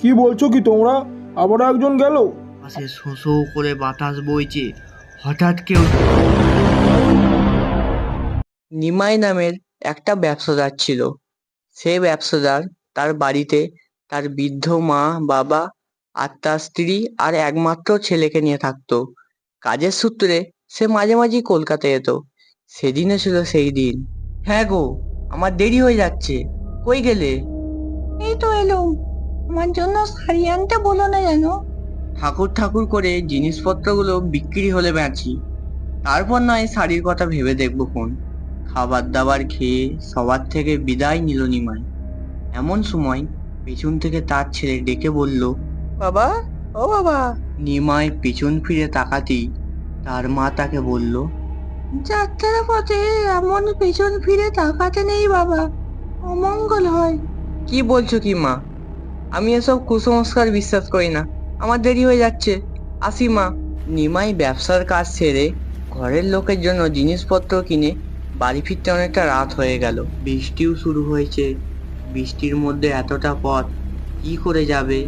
কি বলছো কি তোমরা? আবার একজন গেল? পাশে শো শো করে বাতাস বইছে। হঠাৎ কেউ নিমাই নামের একটা ব্যবসাদার ছিল। সে ব্যবসাদার তার বাড়িতে তার বৃদ্ধ মা, বাবা আর তার স্ত্রী আর একমাত্র ছেলেকে নিয়ে থাকতো। কাজের সূত্রে সে মাঝে মাঝেই কলকাতায় যেত। সেদিনও ছিল সেই দিন। হ্যাঁ গো, আমার দেরি হয়ে যাচ্ছে। কই গেলে? এই তো এলুম। আমার জন্য শাড়ি আনতে বলো না যেন। ঠাকুর ঠাকুর করে জিনিসপত্রগুলো বিক্রি হলে বেচি, তারপর নয় শাড়ির কথা ভেবে দেখবো কোন। খাবার দাবার খেয়ে সবার থেকে বিদায় নিল নিমাই। এমন সময় পেছন থেকে তার ছেলে ডেকে বলল, বাবা, ও বাবা। নিমাই পেছন ফিরে তাকাতেই তার মা তাকে বলল, যাত্রার পথে এমন পেছন ফিরে তাকাতে নেই বাবা, অমঙ্গল হয়। কি বলছো কি মা? আমি এসব কুসংস্কার বিশ্বাস করি না। আমার দেরি হয়ে যাচ্ছে, আসি মা। নিমাই ব্যবসার কাজ সেরে ঘরের লোকের জন্য জিনিসপত্র কিনে বাড়ি ফিরতে অনেকটা রাত হয়ে গেল। বৃষ্টিও শুরু হয়েছে। বৃষ্টির মধ্যে এতটা পথ কি করে যাবে?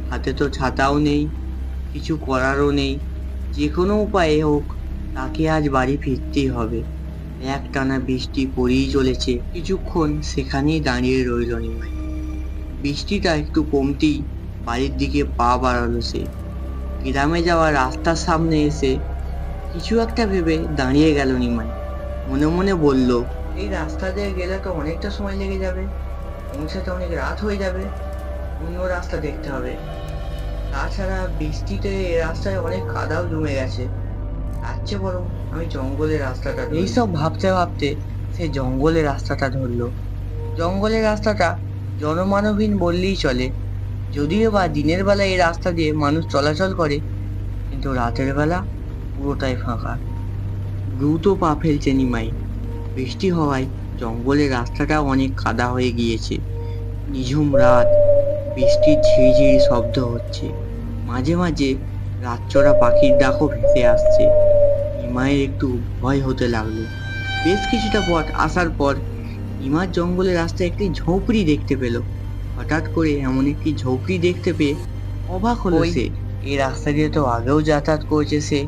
হাতে তো ছাতাও নেই, কিছু করারও নেই। যে কোনো উপায়ে হোক তাকে আজ বাড়ি ফিরতেই হবে। একটানা বৃষ্টি পড়েই চলেছে। কিছুক্ষণ সেখানেই দাঁড়িয়ে রইল নিমাই। বৃষ্টিটা একটু কমতেই বাড়ির দিকে পা বাড়ালো সে। গ্রামে যাওয়ার রাস্তার সামনে এসে কিছু একটা ভেবে দাঁড়িয়ে গেল নিমাই। মনে মনে বলল, এই রাস্তা দিয়ে গেলে তো অনেকটা সময় লেগে যাবে, পৌঁছাতে অনেক রাত হয়ে যাবে। অন্য রাস্তা দেখতে হবে। তাছাড়া বৃষ্টিতে এই রাস্তায় অনেক কাদাও জমে গেছে। তার চেয়ে বরং আমি জঙ্গলের রাস্তাটা ধরি। এইসব ভাবতে ভাবতে সে জঙ্গলের রাস্তাটা ধরলো। জঙ্গলের রাস্তাটা জনমানবহীন বললেই চলে। যদিও বা দিনের বেলা এই রাস্তা দিয়ে মানুষ চলাচল করে, কিন্তু রাতের বেলা পুরোটাই ফাঁকা। দ্রুত পা ফেলছে নিমাই। বৃষ্টি হওয়ায় জঙ্গলের রাস্তাটা অনেক কাদা হয়ে গিয়েছে। নিঝুম রাত, বৃষ্টির ঝিরিঝিরি শব্দ হচ্ছে। মাঝে মাঝে রাতচরা পাখির ডাকও ভেসে আসছে। নিমাইয়ের একটু ভয় হতে লাগলো। বেশ কিছুটা পথ আসার পর নিমার জঙ্গলের রাস্তায় একটি ঝোপড়ি দেখতে পেল। হঠাৎ করে এমন একটি ঝোপড়ি দেখতে পেয়ে অবাক হলো সে। এই রাস্তা দিয়ে তো আগেও যাতায়াত করেছে সে,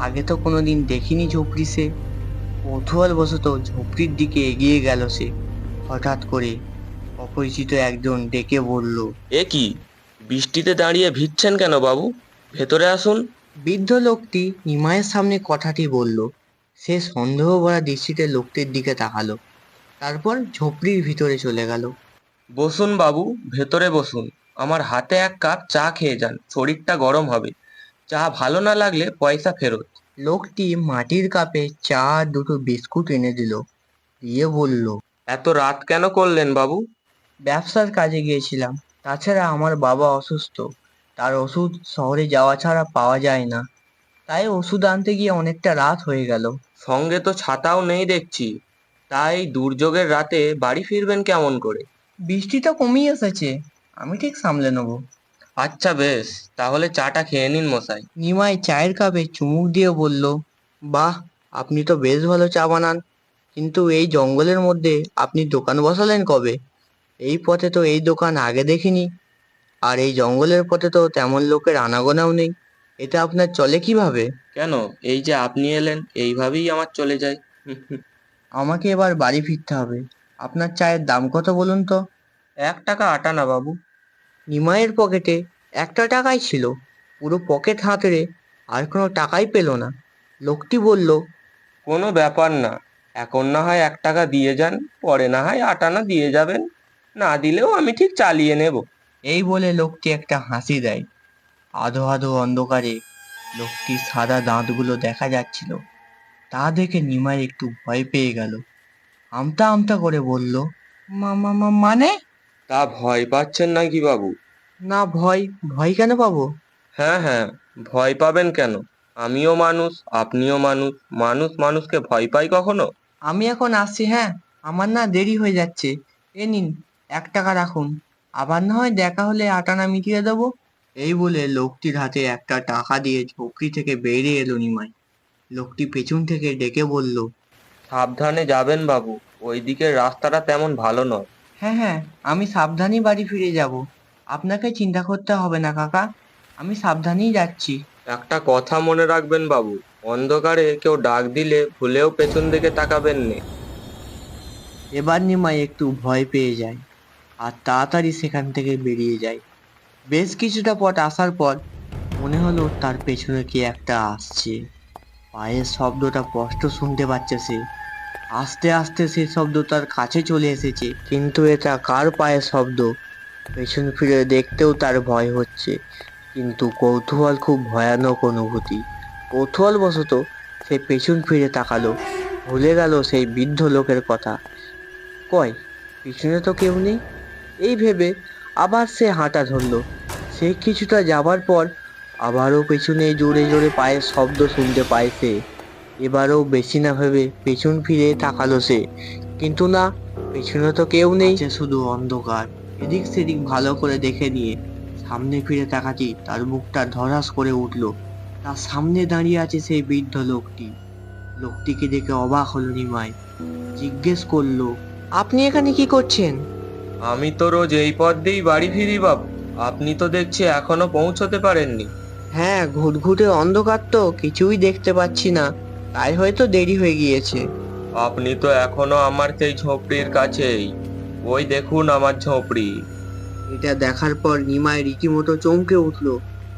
আগে তো কোনোদিন দেখিনি ঝোপড়ি সে। কৌতূহল বশত ঝোপড়ির দিকে এগিয়ে গেল সে। হঠাৎ করে অপরিচিত একজন ডেকে বলল, এ কি, বৃষ্টিতে দাঁড়িয়ে ভিজছেন কেন বাবু? ভেতরে আসুন। বৃদ্ধ লোকটি নিমাইয়ের সামনে কথাটি বলল। সে সন্দেহ ভরা দৃষ্টিতে লোকটির দিকে তাকালো, তারপর ঝোপড়ির ভিতরে চলে গেল। বসুন বাবু, ভেতরে বসুন। আমার হাতে এক কাপ চা খেয়ে যান, শরীরটা গরম হবে। চা ভালো না লাগলে পয়সা ফেরত। লোকটি মাটির কাপে চা আর দুটো বিস্কুট এনে দিল, দিয়ে বলল, এত রাত কেন করলেন বাবু? ব্যবসার কাজে গিয়েছিলাম। তাছাড়া আমার বাবা অসুস্থ, তার ওষুধ শহরে যাওয়া ছাড়া পাওয়া যায় না, তাই ওষুধ আনতে গিয়ে অনেকটা রাত হয়ে গেল। সঙ্গে তো ছাতাও নেই দেখছি। তাই দুর্যোগের রাতে বাড়ি ফিরবেন কেমন করে? বৃষ্টিটা কমিয়ে এসেছে, আমি ঠিক সামলে নেব। আচ্ছা বেশ, তাহলে চাটা খেয়ে নিন মশাই। নিমাই চায়ের কাপে চুমুক দিয়ে বলল, বাহ, আপনি তো বেশ ভালো চা বানান। কিন্তু এই জঙ্গলের মধ্যে আপনি দোকান বসালেন কবে? এই পথে তো এই দোকান আগে দেখিনি। আর এই জঙ্গলের পথে তো তেমন লোকের আনাগোনাও নেই। এটা আপনার চলে কিভাবে? কেন, এই যে আপনি এলেন, এইভাবেই আমার চলে যায়। আমাকে এবার বাড়ি ফিরতে হবে। আপনার চায়ের দাম কত বলুন তো? 1 টাকা আটা না বাবু। নিমাইয়ের পকেটে একটা টাকাই ছিল। পুরো পকেট হাতড়ে আর কোনো টাকাই পেল না। লোকটি বলল, কোনো ব্যাপার না, এখন না হয় 1 টাকা দিয়ে যান, পরে না হয় আটানা দিয়ে যাবেন। না দিলেও আমি ঠিক চালিয়ে নেব। এই বলে লোকটি একটা হাসি দেয়। আধো আধো অন্ধকারে লোকটির সাদা দাঁতগুলো দেখা যাচ্ছিল। তা দেখে নিমাই একটু ভয় পেয়ে গেল। আমতা আমতা করে বলল, মানে? তা ভয় পাচ্ছেন নাকি বাবু? না, ভয়? ভয় কেন পাবো? হ্যাঁ হ্যাঁ, ভয় পাবেন কেন? আমিও মানুষ, আপনিও মানুষ। মানুষ মানুষকে ভয় পায় কখনো? আমি এখন আসছি, হ্যাঁ। আমার না দেরি হয়ে যাচ্ছে। এ নিন, 1 টাকা রাখুন। আবার না হয় দেখা হলে আটানা মিটিয়ে দেবো। এই বলে লোকটির হাতে একটা টাকা দিয়ে ঝোপড়ি থেকে বেরিয়ে এলো নিমাই। লোকটি পেছন থেকে ডেকে বলল, সাবধানে যাবেন বাবু, ওই দিকের রাস্তাটা তেমন ভালো নয়। হ্যাঁ হ্যাঁ, আমি সাবধানেই বাড়ি ফিরে যাব। আপনাকে চিন্তা করতে হবে না কাকা, আমি সাবধানেই যাচ্ছি। একটা কথা মনে রাখবেন বাবু, অন্ধকারে কেউ ডাক দিলে ভুলেও পেছন দিকে তাকাবেন না। এবার নিমাই একটু ভয় পেয়ে যায় আর তাড়াতাড়ি সেখান থেকে বেরিয়ে যায়। বেশ কিছুটা পথ আসার পর মনে হলো তার পেছনে কে একটা আসছে। পায়ের শব্দটা স্পষ্ট শুনতে পাচ্ছে সে। আস্তে আস্তে সেই শব্দ তার কাছে চলে এসেছে, কিন্তু এটা কার পায়ের শব্দ? পেছন ফিরে দেখতেও তার ভয় হচ্ছে, কিন্তু কৌতূহল খুব ভয়ানক অনুভূতি। কৌতূহলবশত সে পেছন ফিরে তাকালো, ভুলে গেল সেই বৃদ্ধ লোকের কথা। কই, পিছনে তো কেউ নেই। এই ভেবে আবার সে হাঁটা ধরলো। সে কিছুটা যাবার পর আবারও পেছনে জোরে জোরে পায়ের শব্দ শুনতে পায় সে। এবারও বেশি না ভেবে পেছন ফিরে তাকালো সে, কিন্তু না, পেছনে তো কেউ নেই, আছে শুধু অন্ধকার। এদিক সেদিক ভালো করে দেখে নিয়ে সামনে ফিরে তাকাতেই তার বুকটা ধড়াস করে উঠলো। তার সামনে দাঁড়িয়ে আছে সেই বৃদ্ধ লোকটি। লোকটিকে দেখে অবাক হলো নিমাই। জিজ্ঞেস করলো, আপনি এখানে কি করছেন? আমি তো রোজ এই পথ দিয়েই বাড়ি ফিরি বাবু, আপনি তো দেখছি এখনো পৌঁছতে পারেননি। হ্যাঁ, ঘুটঘুটে অন্ধকার তো কিছুই দেখতে পাচ্ছি না, তাই হয়তো দেরি হয়ে গিয়েছে। আপনি তো এখনো আমার সেই ঝোপড়ির কাছেই, ওই দেখুন আমার ঝোপড়ি। এটা দেখার পর নিমাই রীতিমতো চমকে উঠলো।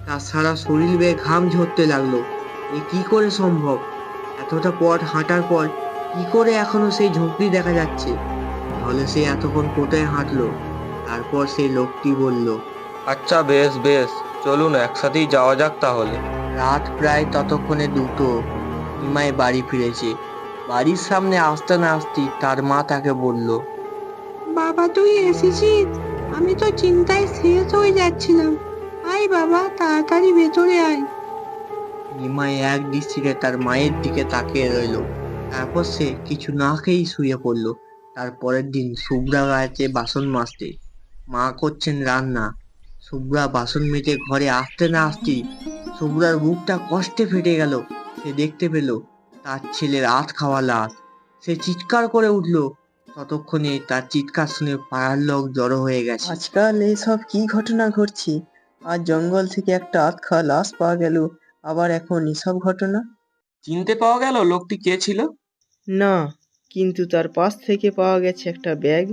তার সারা শরীর বেয়ে ঘাম ঝরতে লাগলো। এ কি করে সম্ভব? এতটা পথ হাঁটার পর কি করে এখনো সেই ঝোপড়ি দেখা যাচ্ছে? তাহলে সে এতক্ষণ কোথায় হাঁটলো? তারপর সেই লোকটি বলল, আচ্ছা বেশ বেশ, চলুন একসাথেই যাওয়া যাক তাহলে। রাত প্রায় ততক্ষণে 2টো। নিমাই বাড়ি ফিরেছে। বাড়ির সামনে আসতে না আসতেই তার মা তাকে বলল, বাবা তুই এসেছিস? আমি তো চিন্তায় শেষ হয়ে যাচ্ছিলাম। আয় বাবা তাড়াতাড়ি ভেতরে আয়। নিমাই এক দৃষ্টিতে তার মায়ের দিকে তাকিয়ে রইল। তারপর সে কিছু না খেয়েই শুয়ে পড়ল। তারপরের দিন শুভ্রা গেছে বাসন মাজতে। মা করছেন রান্না। শুভ্রা বাসন মেজে ঘরে আসতে না আসতেই শুভ্রার বুকটা কষ্টে ফেটে গেল। সে দেখতে পেল তার ছেলের আধ খাওয়া লাশ। সে চিৎকার করে উঠল। ততক্ষণে তার চিৎকার শুনে পাড়ার লোক জড়ো হয়ে গেছে। আজকাল এইসব কি ঘটনা ঘটছে? আর জঙ্গল থেকে একটা আধখা লাশ পাওয়া গেল, আবার এখন এসব ঘটনা? চিনতে পাওয়া গেল লোকটি কে ছিল? না, কিন্তু তার পাশ থেকে পাওয়া গেছে একটা ব্যাগ।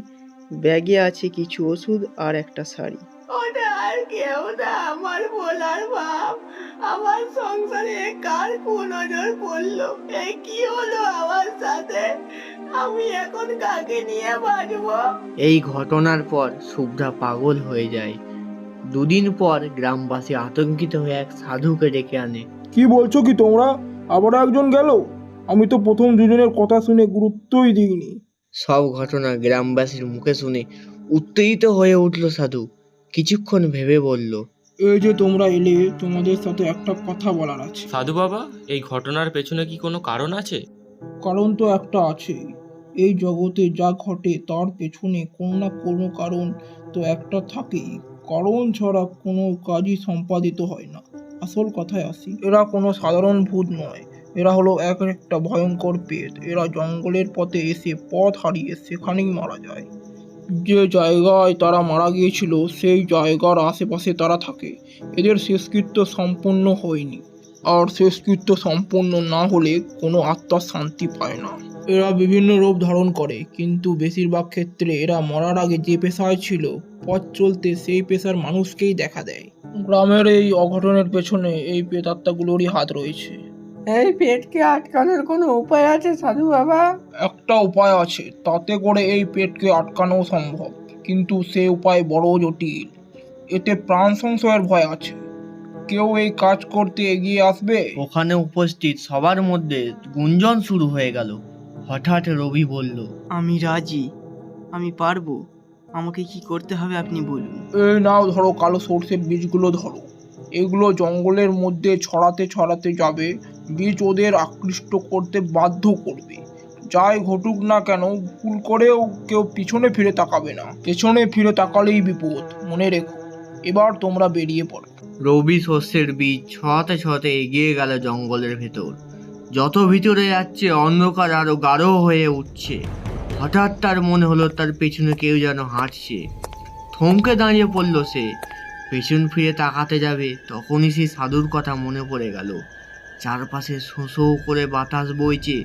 ব্যাগে আছে কিছু ওষুধ আর একটা শাড়ি। ওটা আর কেউ না, আমার বলার ভাব। আমার সংসারে কার কুনজর পড়লো? এ কি হলো আমার সাথে? আমি এখন কাকে নিয়ে বাঁচবো? এই ঘটনার পর শুভ্রা পাগল হয়ে যায়। 2 দিন পর গ্রামবাসী আতঙ্কিত হয়ে এক সাধুকে ডেকে আনে। কি বলছো কি তোমরা? আবার একজন গেল? আমি তো প্রথম দুজনের কথা শুনে গুরুত্বই দিইনি। সব ঘটনা গ্রামবাসীর মুখে শুনে উত্তেজিত হয়ে উঠল সাধু। কিছুক্ষণ ভেবে বলল, এই যে তোমরা এলে, তোমাদের সাথে একটা কথা বলার আছে। সাধু বাবা, এই ঘটনার পেছনে কি কোনো কারণ আছে? কারণ তো একটা আছে। এই জগতে যা ঘটে তার পেছনে কোনো না কোনো কারণ তো একটা থাকেই। কারণ ছাড়া কোনো কাজই সম্পাদিত হয় না। আসল কথায় আসি, এরা কোনো সাধারণ ভূত নয়। এরা হলো একটা ভয়ঙ্কর পেট। এরা জঙ্গলের পথে এসে পথ হারিয়ে সেখানেই মারা যায়। যে জায়গায় তারা মারা গিয়েছিল সেই জায়গার আশেপাশে তারা থাকে। এদের শেষকৃত্য সম্পূর্ণ হয়নি, আর শেষকৃত্য সম্পূর্ণ না হলে কোনো আত্মা শান্তি পায় না। এরা বিভিন্ন রূপ ধারণ করে, কিন্তু বেশিরভাগ ক্ষেত্রে এরা মরার আগে যে পেশায় ছিল পথ চলতে সেই পেশার মানুষকেই দেখা দেয়। গ্রামের এই অঘটনের পেছনে এই প্রেতাত্মাগুলোরই হাত রয়েছে। এই পেটকে আটকানোর কোনো উপায় আছে সাধু বাবা? একটা উপায় আছে, তাতে করে এই পেটকে আটকানো সম্ভব, কিন্তু সে উপায় বড় জটিল। এতে প্রাণ সংশয়ের ভয় আছে। কেউ এই কাজ করতে এগিয়ে আসবে? ওখানে উপস্থিত সবার মধ্যে গুঞ্জন শুরু হয়ে গেল। হঠাৎ রবি বলল, আমি রাজি, আমি পারবো। আমাকে কি করতে হবে আপনি বলুন। এই নাও ধরো, কালো সর্ষের বীজগুলো ধরো। এগুলো জঙ্গলের মধ্যে ছড়াতে ছড়াতে যাবে। বীজ ওদের আকৃষ্ট করতে বাধ্য করবে। যাই ঘটুক না কেন, ভুল করেও কেউ পিছনে ফিরে তাকাবে না। পেছনে ফিরে তাকালেই বিপদ, মনে রেখো। এবার তোমরা বেরিয়ে পড়ো। রবি শস্যের বীজ ছড়াতে ছড়াতে এগিয়ে গেল জঙ্গলের ভেতর। যত ভিতরে যাচ্ছে অন্ধকার আরো গাঢ় হয়ে উঠছে। হঠাৎ তার মনে হলো তার পেছনে কেউ যেন হাঁটছে। থমকে দাঁড়িয়ে পড়ল সে। পেছন ফিরে তাকাতে যাবে তখনই সেই সাধুর কথা মনে পড়ে গেল। চারপাশে শোঁ শোঁ করে বাতাস বইছে,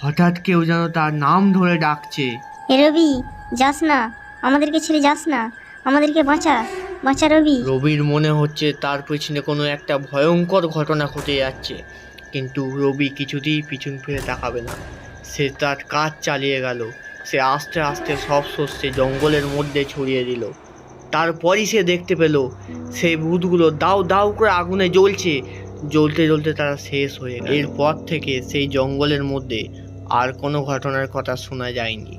হঠাৎ কেউ যেন তার নাম ধরে ডাকছে। এ রবি, যাস না, আমাদেরকে ছেড়ে যাস না, আমাদেরকে বাঁচা, বাঁচা রবি। রবির মনে হচ্ছে তার পেছনে কোনো একটা ভয়ঙ্কর ঘটনা ঘটে যাচ্ছে, কিন্তু রবি কিছুতেই পিছন ফিরে তাকাবে না। সে তার কাজ চালিয়ে গেল। সে আস্তে আস্তে সব শস্যে জঙ্গলের মধ্যে ছড়িয়ে দিল। তারপরই সে দেখতে পেল সেই ভূতগুলো দাউ দাউ করে আগুনে জ্বলছে। জ্বলতে জ্বলতে তারা শেষ হয়ে গেল। এরপর থেকে সেই জঙ্গলের মধ্যে আর কোনো ঘটনার কথা শোনা যায়নি।